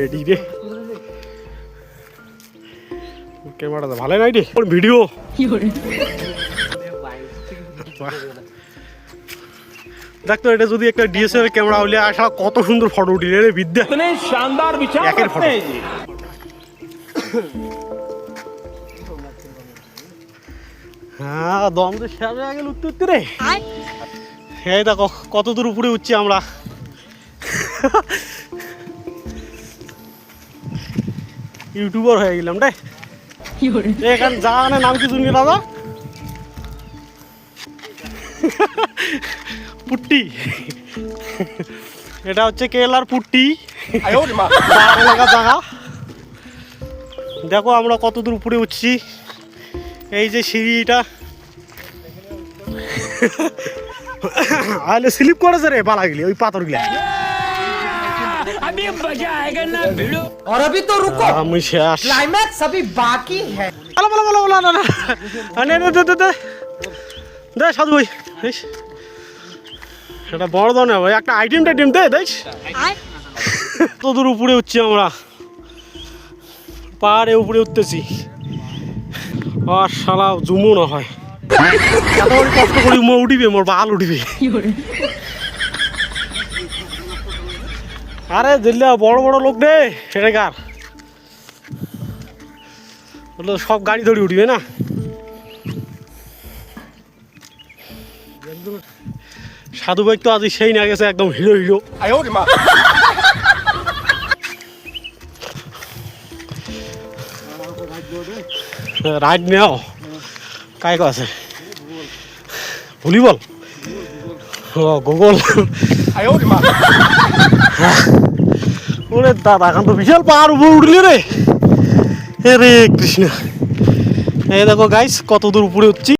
Ready রে ক্যামেরাটা ভালো নাই রে ভিডিও দেখতো এটা যদি একটা ডিএসএলআর ক্যামেরা হলে আসা কত সুন্দর ফটো উঠি রে বিদ্যা शानदार विचार एकेर रखते हैं जी। হ্যাঁ দম তো শেষ হয়ে গেল উঠতে উঠতে রে এই দেখো কত দূর উপরে উঠছি আমরা ইউটিউবার হয়ে গেলাম রে এখানে জায়গার নাম কি শুনি দাদা পুট্টি এটা হচ্ছে কেলার পুট্টি এলাকা জায়গা দেখো আমরা কত দূর উপরে উঠছি এই যে সিঁড়িটা আলে স্লিপ করেছে রে পালা গেলি ওই পাথরগুলা अभी मजा आएगा ना भिड़ो। और अभी तो रुको, আমি শেষ क्लाइमैक्स अभी बाकी है। আলা বলা বলা বলা না না আনে দে দে দে দে সাধু ভাই এটা বড় দাও না ভাই একটা আইটেম টাইটেম দে দেখ কত দূর উপরে উঠছি আমরা পাহাড়ে উপরে উঠতেছি আর শালা জুমো না হয় এত বড় কষ্ট করি মো উঠিবে মোর বাল উঠিবে আরে দিল্লা বড় বড় লোক রে সেটা কার বললো সব গাড়ি ধরে উঠবে না সাধু ভাই তো আজ সেই না গেছে একদম হিরো হিরো রাইড নেও কাই আছে ভলিবল ও গুগল ওরে দাদা এখন তো বিশাল পাহাড় উপর উঠলি রে রে কৃষ্ণ এই দেখো গাইস কত দূর উপরে উঠছি